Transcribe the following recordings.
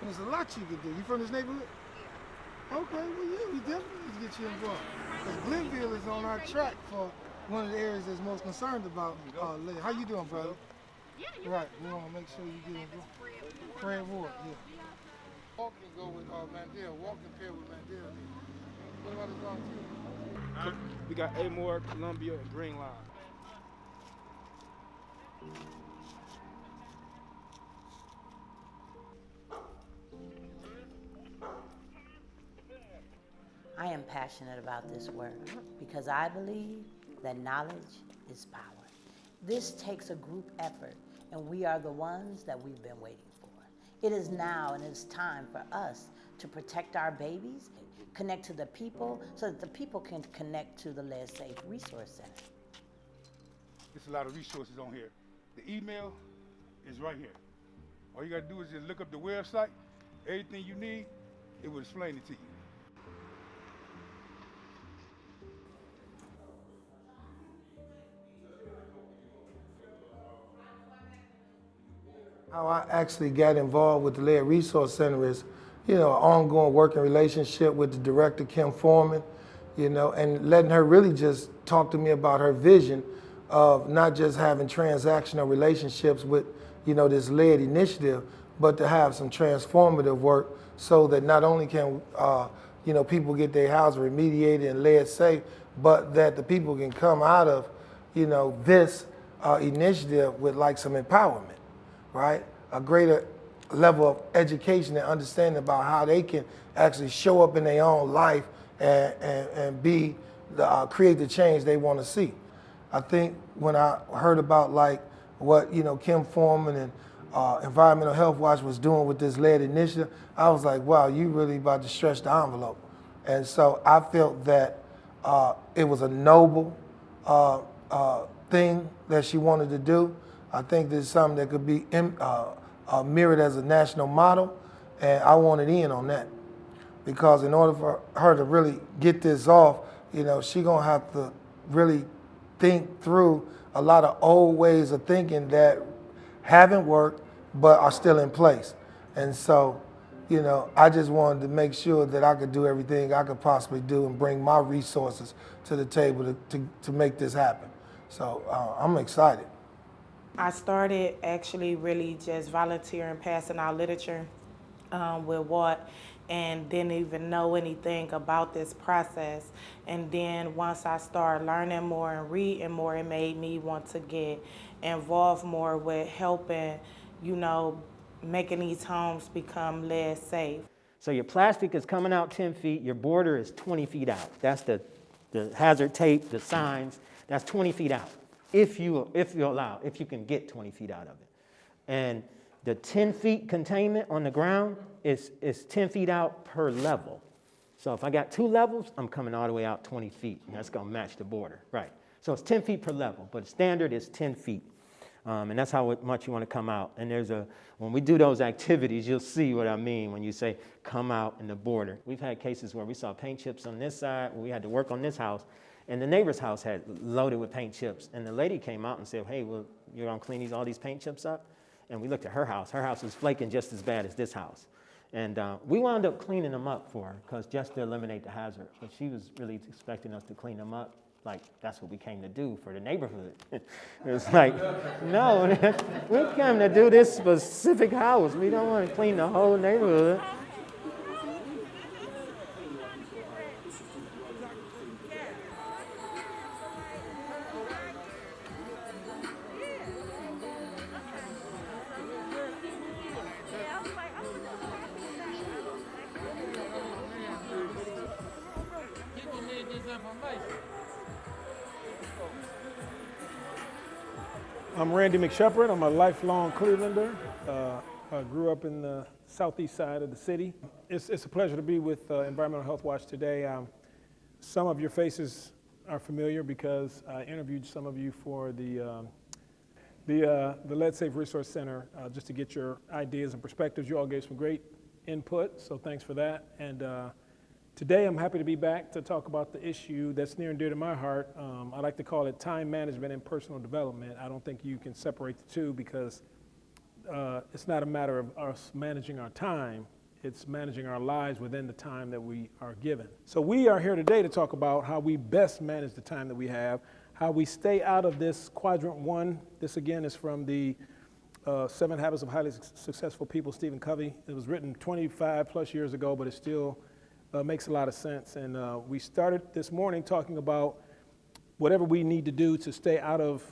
And there's a lot you can do. You from this neighborhood? Okay, well, yeah, we definitely need to get you involved. Because Glenville is on our track for one of the areas that's most concerned about lead. How you doing, brother? Right, we want to make sure you get involved. Fred Ward, yeah. Walk can go with Mandel. Walk can pair with Mandel. What about the volunteer? We got Amore, Columbia, and Green Line. I am passionate about this work because I believe that knowledge is power. This takes a group effort, and we are the ones that we've been waiting for. It is now and it's time for us to protect our babies, connect to the people so that the people can connect to the Lead Safe Resource Center. There's a lot of resources on here. The email is right here. All you gotta do is just look up the website. Everything you need, it will explain it to you. How I actually got involved with the Lead Resource Center is, an ongoing working relationship with the director, Kim Foreman, and letting her really just talk to me about her vision of not just having transactional relationships with, this lead initiative, but to have some transformative work so that not only can, people get their house remediated and lead safe, but that the people can come out of, this initiative with like some empowerment, right? A greater level of education and understanding about how they can actually show up in their own life and be create the change they want to see. I think when I heard about like what Kim Foreman and Environmental Health Watch was doing with this lead initiative, I was like, wow, you really about to stretch the envelope. And so I felt that it was a noble thing that she wanted to do. I think this is something that could be mirrored as a national model, and I wanted in on that. Because in order for her to really get this off, she gonna have to really think through a lot of old ways of thinking that haven't worked but are still in place. And so, I just wanted to make sure that I could do everything I could possibly do and bring my resources to the table to make this happen. So I'm excited. I started actually really just volunteering, passing out literature with Watt, and didn't even know anything about this process. And then once I started learning more and reading more, it made me want to get involved more with helping, making these homes become lead safe. So your plastic is coming out 10 feet, your border is 20 feet out. That's the hazard tape, the signs, that's 20 feet out. If you can get 20 feet out of it. And the 10 feet containment on the ground is 10 feet out per level. So if I got 2 levels, I'm coming all the way out 20 feet, and that's gonna match the border, right? So it's 10 feet per level, but the standard is 10 feet. And that's how much you wanna come out. And when we do those activities, you'll see what I mean when you say come out in the border. We've had cases where we saw paint chips on this side, we had to work on this house, and the neighbor's house had loaded with paint chips. And the lady came out and said, hey, well, you're gonna clean all these paint chips up? And we looked at her house. Her house was flaking just as bad as this house. And we wound up cleaning them up for her, because just to eliminate the hazard. But she was really expecting us to clean them up. Like, that's what we came to do for the neighborhood. It was like, no, we came to do this specific house. We don't want to clean the whole neighborhood. I'm Randy McShepard. I'm a lifelong Clevelander. I grew up in the southeast side of the city. It's a pleasure to be with Environmental Health Watch today. Some of your faces are familiar because I interviewed some of you for the Lead Safe Resource Center just to get your ideas and perspectives. You all gave some great input, so thanks for that. And today I'm happy to be back to talk about the issue that's near and dear to my heart. I like to call it time management and personal development. I don't think you can separate the two because it's not a matter of us managing our time, it's managing our lives within the time that we are given. So we are here today to talk about how we best manage the time that we have, how we stay out of this quadrant one. This again is from the 7 Habits of Highly Successful People, Stephen Covey. It was written 25 plus years ago, but it still makes a lot of sense. And we started this morning talking about whatever we need to do to stay out of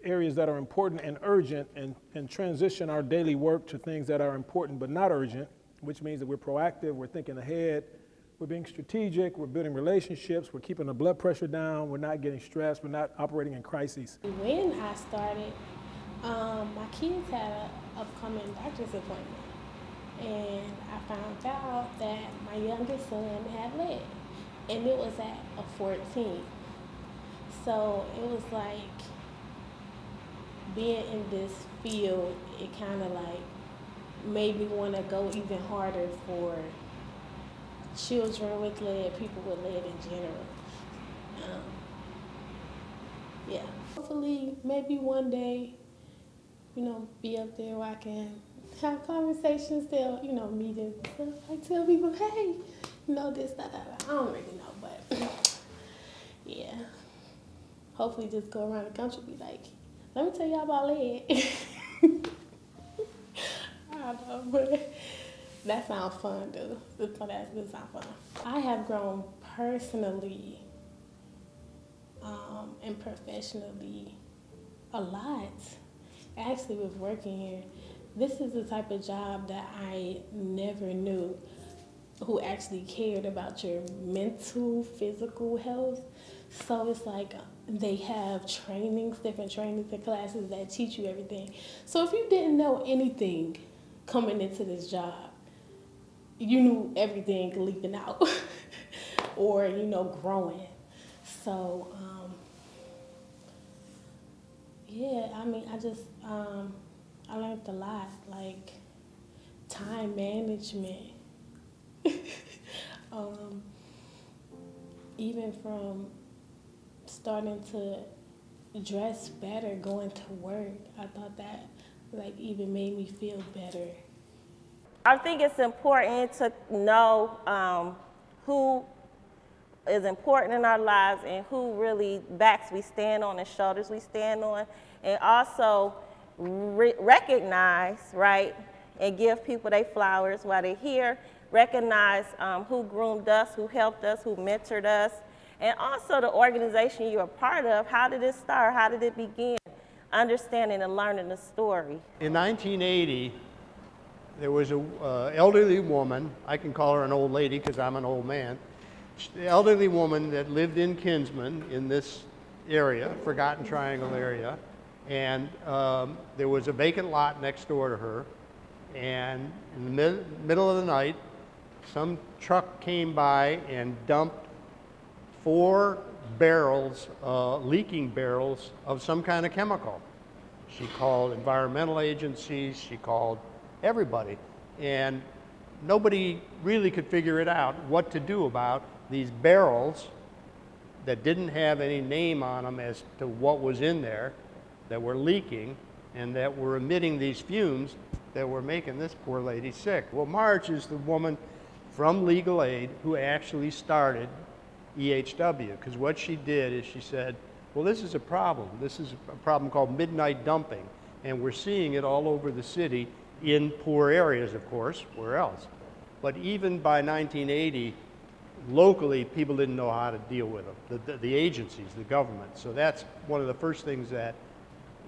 areas that are important and urgent, and transition our daily work to things that are important but not urgent, which means that we're proactive, we're thinking ahead, we're being strategic, we're building relationships, we're keeping the blood pressure down, we're not getting stressed, we're not operating in crises. When I started, my kids had an upcoming doctor's appointment, and I found out that my youngest son had lead, and it was at a 14. So it was like, being in this field, it kind of like made me want to go even harder for children with lead, people with lead in general. Yeah. Hopefully, maybe one day, be up there where I can have conversations, tell, meetings and stuff. Like tell people, hey, this, that. I don't really know, but yeah. Hopefully just go around the country and be like, let me tell y'all about lead. I don't know, but that sounds fun, dude. That sounds fun. I have grown personally and professionally a lot. Actually, with working here, this is the type of job that I never knew who actually cared about your mental, physical health. So it's like they have trainings, different trainings and classes that teach you everything. So if you didn't know anything coming into this job, you knew everything leaking out or, growing. So, I learned a lot, like time management. Even from starting to dress better, going to work, I thought that even made me feel better. I think it's important to know who is important in our lives and who really backs we stand on and shoulders we stand on, and also recognize, right, and give people their flowers while they're here. Recognize who groomed us, who helped us, who mentored us, and also the organization you're a part of. How did it start? How did it begin? Understanding and learning the story. In 1980, there was an elderly woman, I can call her an old lady because I'm an old man, the elderly woman that lived in Kinsman in this area, Forgotten Triangle area, and there was a vacant lot next door to her, and in the middle of the night, some truck came by and dumped 4 barrels, leaking barrels of some kind of chemical. She called environmental agencies, she called everybody, and nobody really could figure it out what to do about these barrels that didn't have any name on them as to what was in there, that were leaking and that were emitting these fumes that were making this poor lady sick. Well, Marge is the woman from Legal Aid who actually started EHW, because what she did is she said, well, this is a problem. This is a problem called midnight dumping, and we're seeing it all over the city in poor areas, of course, where else? But even by 1980, locally, people didn't know how to deal with them, the agencies, the government. So that's one of the first things that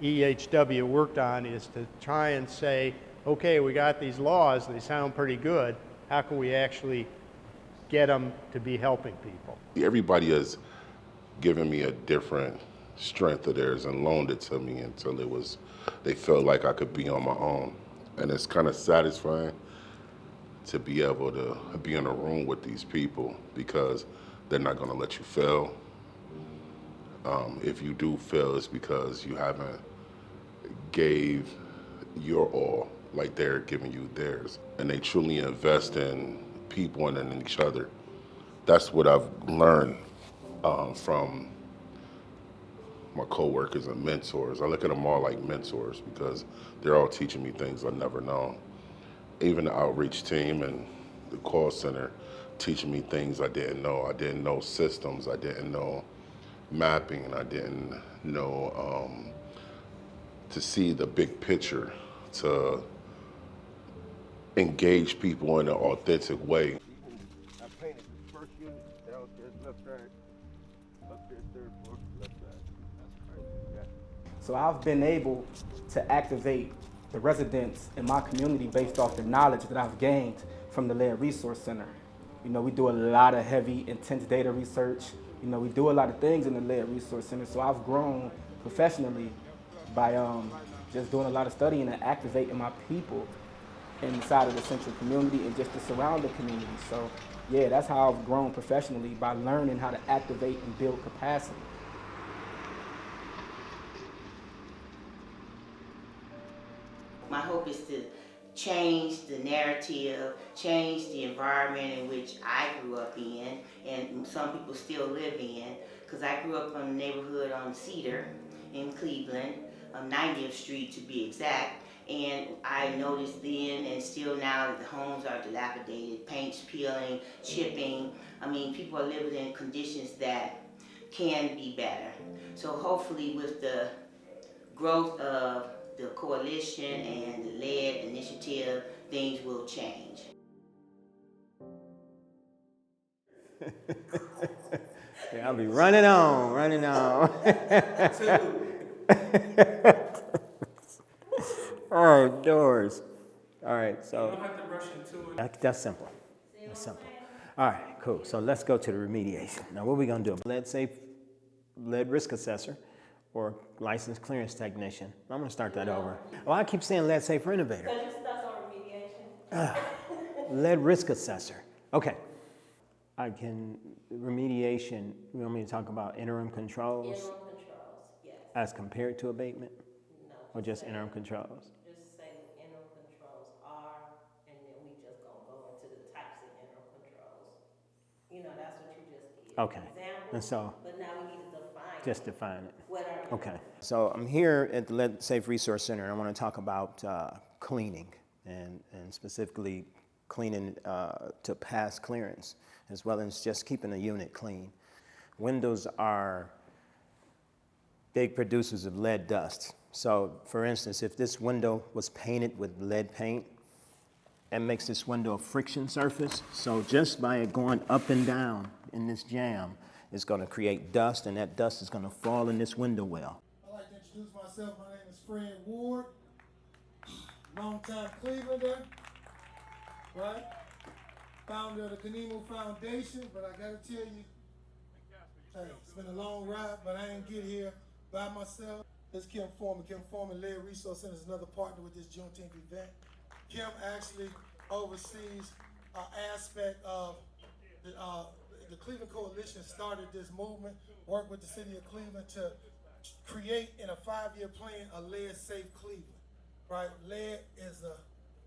EHW worked on, is to try and say, okay, we got these laws, they sound pretty good, how can we actually get them to be helping people? Everybody has given me a different strength of theirs and loaned it to me until they felt like I could be on my own. And it's kind of satisfying to be able to be in a room with these people, because they're not going to let you fail. If you do fail, it's because you haven't gave your all like they're giving you theirs. And they truly invest in people and in each other. That's what I've learned from my coworkers and mentors. I look at them all like mentors because they're all teaching me things I've never known. Even the outreach team and the call center teaching me things I didn't know. I didn't know systems, I didn't know mapping, and I didn't know to see the big picture, to engage people in an authentic way. I painted the first unit, downstairs left side, upstairs third floor, left side. That's crazy. Yeah. So I've been able to activate the residents in my community based off the knowledge that I've gained from the Lead Resource Center. You know, we do a lot of heavy, intense data research. You know, we do a lot of things in the Lead Resource Center. So I've grown professionally by just doing a lot of studying and activating my people inside of the central community and just the surrounding community. So yeah, that's how I've grown professionally, by learning how to activate and build capacity. My hope is to change the narrative, change the environment in which I grew up in, and some people still live in, because I grew up in a neighborhood on Cedar in Cleveland, 90th Street to be exact, and I noticed then and still now that the homes are dilapidated, paint's peeling, chipping. I mean, people are living in conditions that can be better. So hopefully with the growth of the coalition and the Lead initiative, things will change. Yeah, I'll be running on. Oh, doors. All right, so. You don't have to rush into it. That's simple. That's simple. All right, cool. So let's go to the remediation. Now, what are we going to do? Lead risk assessor or licensed clearance technician. I'm going to start that over. Oh, I keep saying lead safe renovator. So just stuff on remediation. Lead risk assessor. Okay. Remediation, you want me to talk about interim controls? Interim controls, yes. As compared to abatement? No. Or just interim controls? Just say what interim controls are, and then we just gonna go into the types of interim controls. You know, that's what you just did. Okay. Example, And so, but now we need to define it. just define it. What are Okay. So I'm here at the Lead Safe Resource Center, and I want to talk about cleaning, and specifically cleaning to pass clearance, as well as just keeping a unit clean. Windows are big producers of lead dust. So for instance, if this window was painted with lead paint, it makes this window a friction surface. So just by it going up and down in this jam, it's going to create dust, and that dust is going to fall in this window well. I'd like to introduce myself. My name is Fred Ward, longtime Clevelander, right? Founder of the Kenemo Foundation, but I gotta tell you, hey, it's been a long ride, but I didn't get here by myself. This is Kim Foreman. Kim Foreman, Lead Resource Center, is another partner with this Juneteenth event. Kim actually oversees an aspect of the Cleveland Coalition started this movement, worked with the city of Cleveland to create in a 5-year plan a lead safe Cleveland, right? Lead is a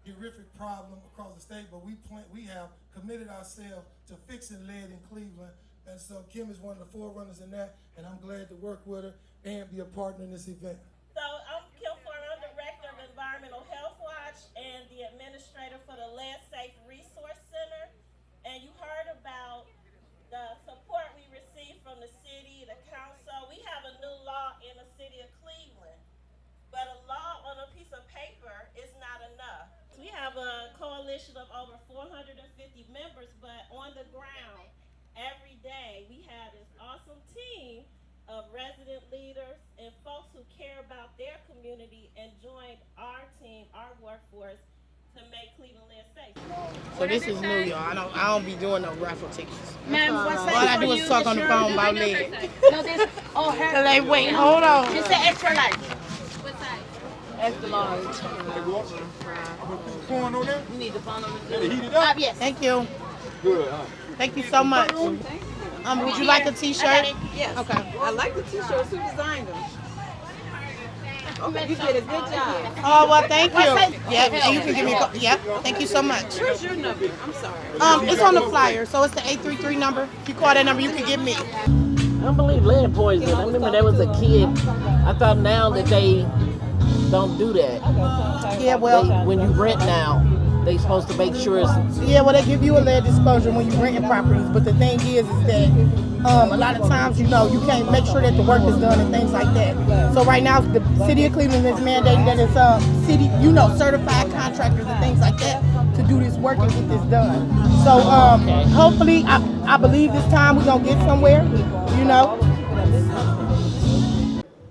horrific problem across the state, but we have committed ourselves to fixing lead in Cleveland. And so Kim is one of the forerunners in that, and I'm glad to work with her and be a partner in this event. So I'm Kim Foreman, I'm Director of Environmental Health Watch and the Administrator for the Lead Safe Resource Center. And you heard about the support we received from the city, the council. We have a new law in the city of Cleveland, but a law on a piece of paper is not enough. We have a coalition of over 450 members, but on the ground, every day, we have this awesome team of resident leaders and folks who care about their community and join our team, our workforce, to make Cleveland Lead safe. So this is new, y'all. I don't be doing no raffle tickets. Ma'am, what size All I for do is you? talk on the phone about lead. No, this. Oh, her. Like, wait, hold on. It's the extra large. What size? Extra large. Corn on there? You need the phone on Let it heat it up. Yes. Thank you. Good, huh? Thank you so much. Would you like a t-shirt? Yes. Okay. I like the t-shirts. Who designed them? Okay, you did a good job. Oh, well, thank you. Yeah, and you can give me a call. Yeah, thank you so much. Where's your number? I'm sorry. It's on the flyer, so it's the 833 number. If you call that number, you can give me. I don't believe lead poisoning. I remember there was a kid. I thought now that they don't do that. Yeah, well, When you rent now, they supposed to make sure it's. yeah, well, they give you a lead disclosure when you're renting properties, but the thing is that a lot of times, you can't make sure that the work is done and things like that. So right now, the city of Cleveland is mandating that it's certified contractors and things like that to do this work and get this done. So hopefully, I believe this time we're gonna get somewhere.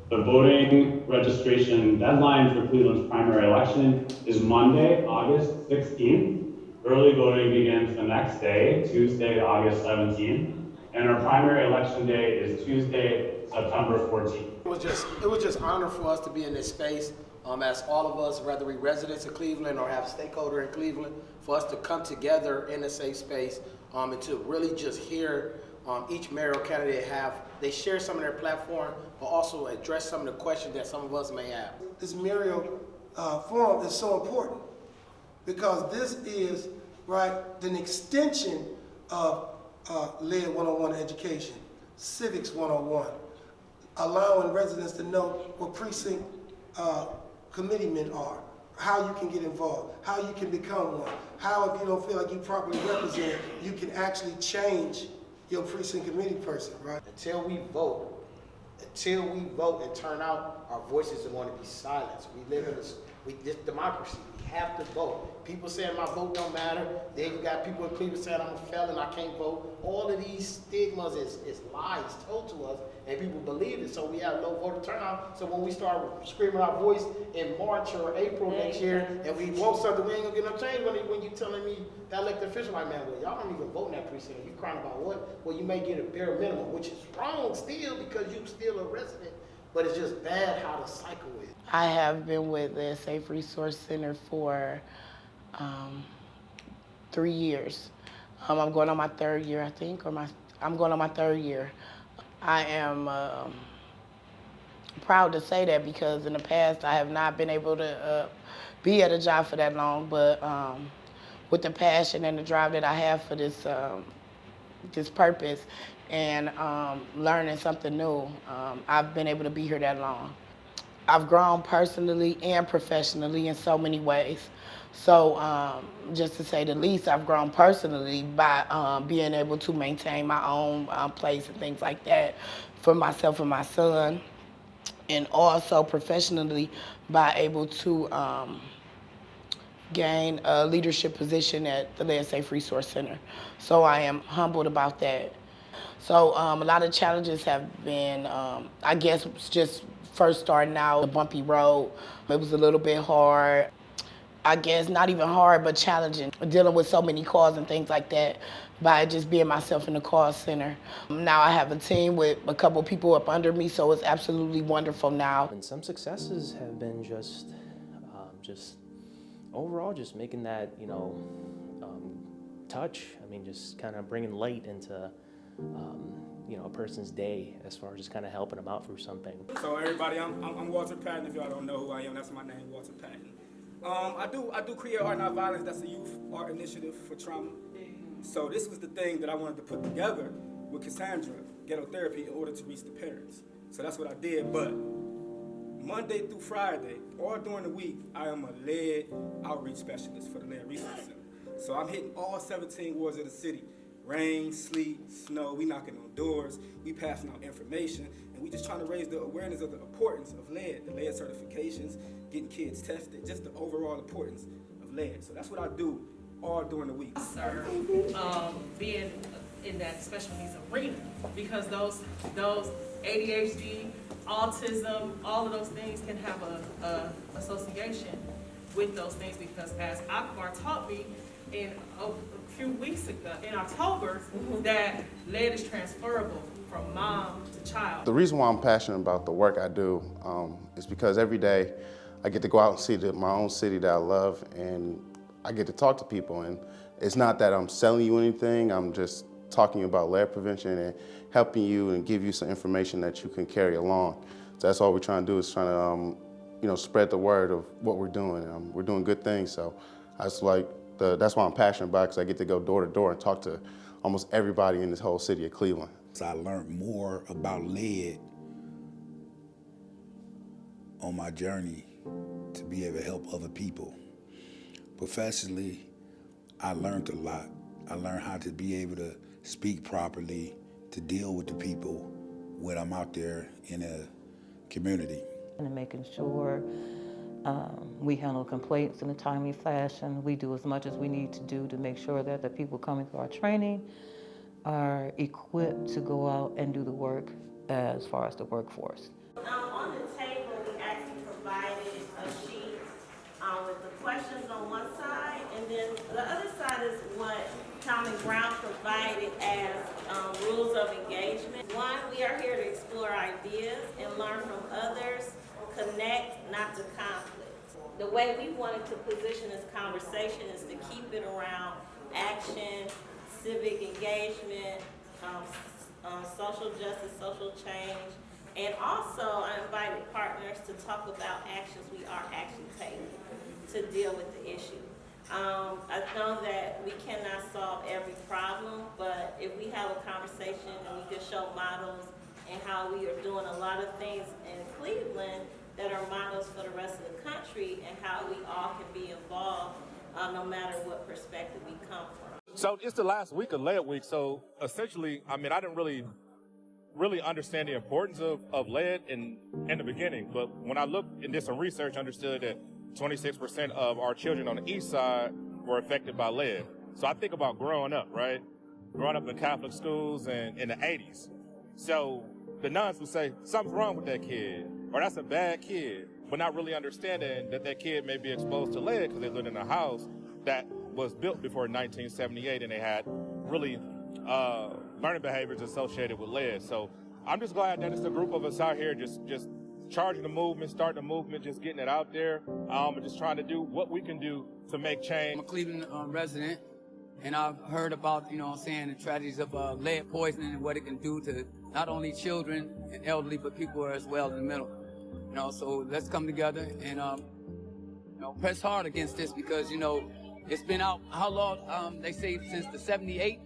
The voting registration deadline for Cleveland's primary election is Monday, August 16th. Early voting begins the next day, Tuesday, August 17th. And our primary election day is Tuesday, September 14th. It was just honor for us to be in this space, as all of us, whether we residents of Cleveland or have a stakeholder in Cleveland, for us to come together in a safe space and to really just hear each mayoral candidate they share some of their platform, but also address some of the questions that some of us may have. This mayoral forum is so important because this is, an extension of LEAD 101 education, civics 101, allowing residents to know what precinct committeemen are, how you can get involved, how you can become one, how if you don't feel like you properly represented, you can actually change your precinct committee person, right? Until we vote and turn out, our voices are going to be silenced. We live in this democracy. We have to vote. People saying my vote don't matter. Then you got people in Cleveland saying I'm a felon, I can't vote. All of these stigmas is lies told to us, and people believe it. So we have low voter turnout. So when we start screaming our voice in March or April next year, and we want something, we ain't gonna get no change. When you telling me that elected official, like, man, well, y'all don't even vote in that precinct. You crying about what? Well, you may get a bare minimum, which is wrong still because you still a resident. But it's just bad how the cycle is. I have been with the Safe Resource Center for 3 years. I'm going on my third year, I think, I'm going on my third year. I am proud to say that because in the past I have not been able to be at a job for that long, but with the passion and the drive that I have for this this purpose and learning something new, I've been able to be here that long. I've grown personally and professionally in so many ways. So just to say the least, I've grown personally by being able to maintain my own place and things like that for myself and my son, and also professionally by able to gain a leadership position at the LEAD Safe Resource Center. So I am humbled about that. So a lot of challenges have been, I guess, just first starting out, a bumpy road. It was a little bit hard. I guess not even hard, but challenging, dealing with so many calls and things like that by just being myself in the call center. Now I have a team with a couple people up under me, so it's absolutely wonderful now. And some successes have been just overall just making that, touch. I mean, just kind of bringing light into, a person's day as far as just kind of helping them out through something. So everybody, I'm Walter Patton. If y'all don't know who I am, that's my name, Walter Patton. I do Create Art Not Violence. That's a youth art initiative for trauma. So this was the thing that I wanted to put together with Cassandra, Ghetto Therapy, in order to reach the parents. So that's what I did. But Monday through Friday, or during the week, I am a LEAD outreach specialist for the LEAD Resource Center. So I'm hitting all 17 wards of the city. Rain, sleet, snow, we knocking on doors, we passing out information, and we just trying to raise the awareness of the importance of LEAD, the LEAD certifications, getting kids tested, just the overall importance of LEAD. So that's what I do all during the week. Sir, being in that special needs arena, because those ADHD, autism, all of those things can have a association with those things, because as Akbar taught me in a few weeks ago, in October, that LEAD is transferable from mom to child. The reason why I'm passionate about the work I do is because every day I get to go out and see my own city that I love, and I get to talk to people. And it's not that I'm selling you anything, I'm just talking about lead prevention and helping you and give you some information that you can carry along. So that's all we're trying to do, is trying to spread the word of what we're doing. We're doing good things, so that's why I'm passionate about it, because I get to go door to door and talk to almost everybody in this whole city of Cleveland. I learned more about lead on my journey to be able to help other people. Professionally, I learned a lot. I learned how to be able to speak properly, to deal with the people when I'm out there in a community. And making sure we handle complaints in a timely fashion. We do as much as we need to do to make sure that the people coming through our training are equipped to go out and do the work as far as the workforce. On the table, we actually provided a sheet with the questions on one side, and then the other side is what Common Ground provided as rules of engagement. One, we are here to explore ideas and learn from others, connect, not to conflict. The way we wanted to position this conversation is to keep it around action, civic engagement, social justice, social change, and also I invited partners to talk about actions we are actually taking to deal with the issue. I know that we cannot solve every problem, but if we have a conversation and we can show models and how we are doing a lot of things in Cleveland that are models for the rest of the country and how we all can be involved no matter what perspective we come from. So it's the last week of lead week, so essentially, I mean, I didn't really understand the importance of lead in the beginning, but when I looked and did some research, I understood that 26% of our children on the east side were affected by lead. So I think about growing up, right? Growing up in Catholic schools in the 80s. So the nuns would say, something's wrong with that kid, or that's a bad kid, but not really understanding that that kid may be exposed to lead because they lived in a house that was built before 1978 and they had really learning behaviors associated with lead. So I'm just glad that it's a group of us out here just charging the movement, starting the movement, just getting it out there, and just trying to do what we can do to make change. I'm a Cleveland resident, and I've heard about, you know what I'm saying, the tragedies of lead poisoning and what it can do to not only children and elderly, but people as well in the middle. You know, so let's come together and, you know, press hard against this because, you know, it's been out, how long, they say since the 78,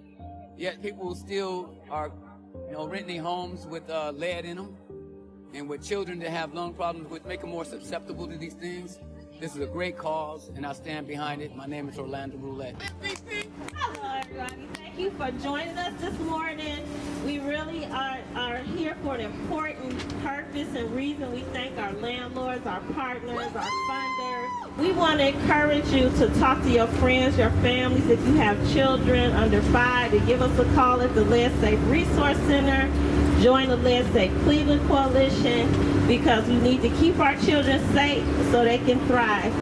yet people still are, you know, renting their homes with lead in them. And with children that have lung problems, which make them more susceptible to these things. This is a great cause, and I stand behind it. My name is Orlando Roulette. Hello, everybody. Thank you for joining us this morning. We really are here for an important purpose and reason. We thank our landlords, our partners, our funders. We want to encourage you to talk to your friends, your families. If you have children under 5, to give us a call at the Lead Safe Resource Center. Join the Lead Safe Cleveland Coalition because we need to keep our children safe so they can thrive.